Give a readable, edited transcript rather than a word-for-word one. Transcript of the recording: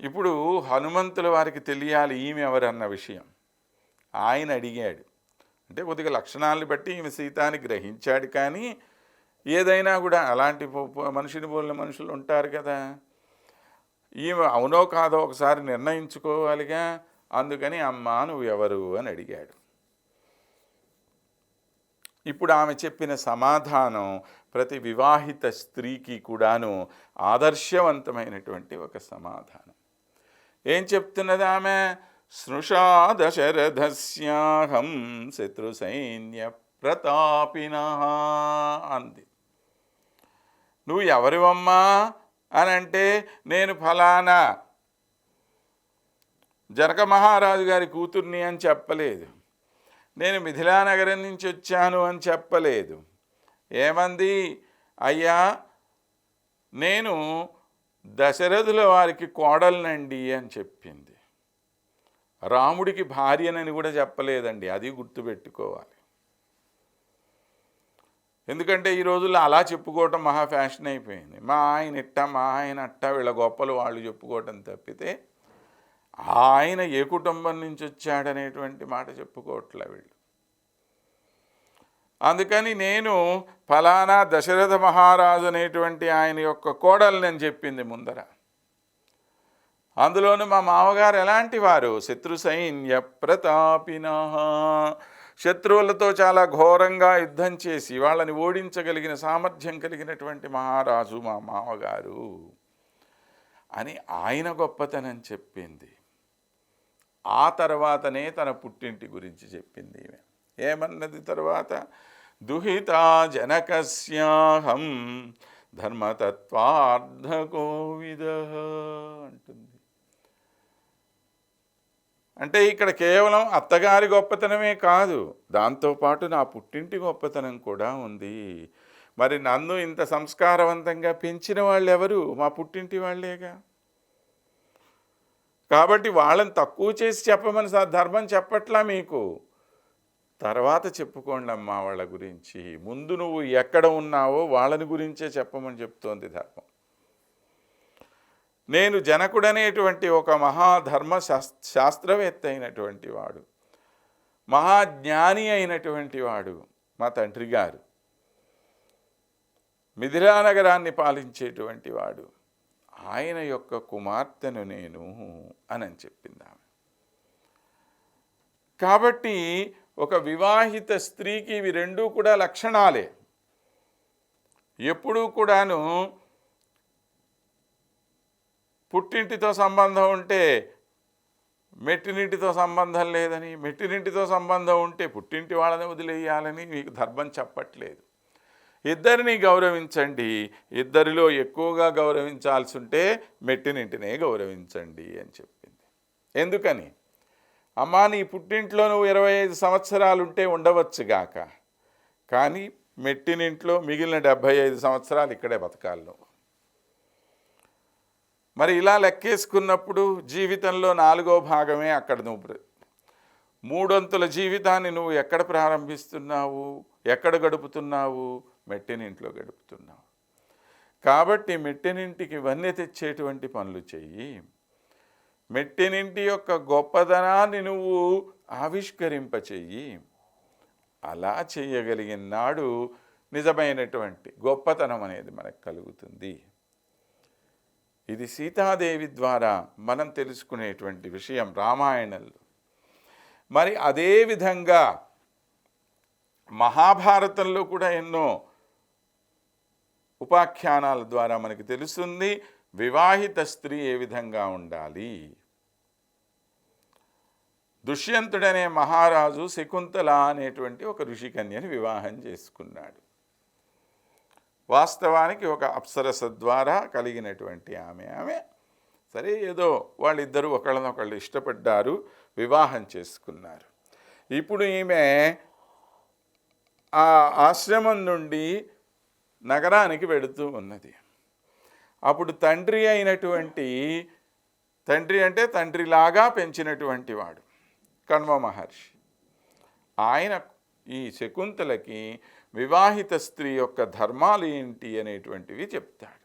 ఇప్పుడు హనుమంతుల వారికి తెలియాలి ఈమె ఎవరన్న విషయం. ఆయన అడిగాడు. అంటే కొద్దిగా లక్షణాలను బట్టి ఈమె సీత అని గ్రహించాడు. కానీ ఏదైనా కూడా అలాంటి మనిషిని పోలిన మనుషులు ఉంటారు కదా, ఈమె అవునో కాదో ఒకసారి నిర్ణయించుకోవాలిగా. అందుకని అమ్మా నువ్వు ఎవరు అని అడిగాడు. ఇప్పుడు ఆమె చెప్పిన సమాధానం ప్రతి వివాహిత స్త్రీకి కూడాను ఆదర్శవంతమైనటువంటి ఒక సమాధానం. ఏం చెప్తున్నది ఆమె? స్నుషా దశరథస్యాహం శత్రు సైన్య ప్రతాపిన అంది. నువ్వు ఎవరివమ్మా అని అంటే, నేను ఫలానా జనక మహారాజు గారి కూతుర్ని అని చెప్పలేదు. నేను మిథిలానగరం నుంచి వచ్చాను అని చెప్పలేదు. ఏమంది? అయ్యా నేను దశరథుల వారికి కోడలనండి అని చెప్పింది. రాముడికి భార్యనని కూడా చెప్పలేదండి. అది గుర్తుపెట్టుకోవాలి. ఎందుకంటే ఈ రోజుల్లో అలా చెప్పుకోవటం మహా ఫ్యాషన్ అయిపోయింది. మా ఆయన ఇట్ట, మా ఆయన అట్ట, వీళ్ళ గొప్పలు వాళ్ళు చెప్పుకోవటం తప్పితే ఆయన ఏ కుటుంబం నుంచి వచ్చాడనేటువంటి మాట చెప్పుకోవట్లే వీళ్ళు. అందుకని నేను ఫలానా దశరథ మహారాజు అనేటువంటి ఆయన యొక్క కోడలు నేను చెప్పింది ముందర. అందులోనూ మా మామగారు ఎలాంటి వారు? శత్రు సైన్య ప్రతాపిన, శత్రువులతో చాలా ఘోరంగా యుద్ధం చేసి వాళ్ళని ఓడించగలిగిన సామర్థ్యం కలిగినటువంటి మహారాజు మా మామగారు అని ఆయన గొప్పతనం చెప్పింది. ఆ తర్వాతనే తన పుట్టింటి గురించి చెప్పింది. ఏమన్నది తర్వాత? దుహితా జనకస్యాహం ధర్మతత్వార్థకోవిద అంటుంది. అంటే ఇక్కడ కేవలం అత్తగారి గొప్పతనమే కాదు, దాంతోపాటు నా పుట్టింటి గొప్పతనం కూడా ఉంది. మరి నన్ను ఇంత సంస్కారవంతంగా పెంచిన వాళ్ళు ఎవరు? మా పుట్టింటి వాళ్ళేగా. కాబట్టి వాళ్ళని తక్కువ చేసి చెప్పమని ధర్మం చెప్పట్లా మీకు. తర్వాత చెప్పుకోండి అమ్మా వాళ్ళ గురించి. ముందు నువ్వు ఎక్కడ ఉన్నావో వాళ్ళని గురించే చెప్పమని చెప్తోంది ధర్మం. నేను జనకుడనేటువంటి ఒక మహాధర్మ శాస్త్రవేత్త అయినటువంటి వాడు, మహాజ్ఞాని అయినటువంటి వాడు మా తండ్రి గారు, మిథిలానగరాన్ని పాలించేటువంటి వాడు, ఆయన యొక్క కుమార్తెను నేను అని చెప్పింది ఆమె. కాబట్టి ఒక వివాహిత స్త్రీకి ఇవి రెండూ కూడా లక్షణాలే. ఎప్పుడూ కూడాను పుట్టింటితో సంబంధం ఉంటే మెట్టినింటితో సంబంధం లేదని, మెట్టినింటితో సంబంధం ఉంటే పుట్టింటి వాళ్ళని వదిలేయాలని మీకు ధర్మం చెప్పట్లేదు. ఇద్దరిని గౌరవించండి, ఇద్దరిలో ఎక్కువగా గౌరవించాల్సి ఉంటే మెట్టినింటినే గౌరవించండి అని చెప్పింది. ఎందుకని? అమ్మా నీ పుట్టింట్లో నువ్వు 25 సంవత్సరాలు ఉంటే ఉండవచ్చుగాక, కానీ మెట్టినింట్లో మిగిలిన 75 సంవత్సరాలు ఇక్కడే బతకాలి నువ్వు. మరి ఇలా లెక్కేసుకున్నప్పుడు జీవితంలో 4వ భాగమే అక్కడ నువ్వు 3 జీవితాన్ని నువ్వు ఎక్కడ ప్రారంభిస్తున్నావు, ఎక్కడ గడుపుతున్నావు? మెట్టినింట్లో గడుపుతున్నావు. కాబట్టి మెట్టినింటికి వన్నె తెచ్చేటువంటి పనులు చెయ్యి. మెట్టినింటి యొక్క గొప్పదనాన్ని నువ్వు ఆవిష్కరింపచెయ్యి. అలా చేయగలిగిన నాడు నిజమైనటువంటి గొప్పతనం అనేది మనకు కలుగుతుంది. ఇది సీతాదేవి ద్వారా మనం తెలుసుకునేటువంటి విషయం రామాయణంలో. మరి అదేవిధంగా మహాభారతంలో కూడా ఎన్నో ఉపాఖ్యానాల ద్వారా మనకి తెలుస్తుంది వివాహిత స్త్రీ ఏ విధంగా ఉండాలి. దుష్యంతుడనే మహారాజు శకుంతల అనేటువంటి ఒక ఋషికన్యని వివాహం చేసుకున్నాడు. వాస్తవానికి ఒక అప్సరస ద్వారా కలిగినటువంటి ఆమె సరే ఏదో వాళ్ళిద్దరూ ఒకళ్ళనొకళ్ళు ఇష్టపడ్డారు, వివాహం చేసుకున్నారు. ఇప్పుడు ఈమె ఆ ఆశ్రమం నుండి నగరానికి వెళుతూ ఉన్నది. అప్పుడు తండ్రి అంటే తండ్రిలాగా పెంచినటువంటి వాడు కణ్వ మహర్షి, ఆయన ఈ శకుంతలకి వివాహిత స్త్రీ యొక్క ధర్మాలు ఏంటి అనేటువంటివి చెప్తాడు.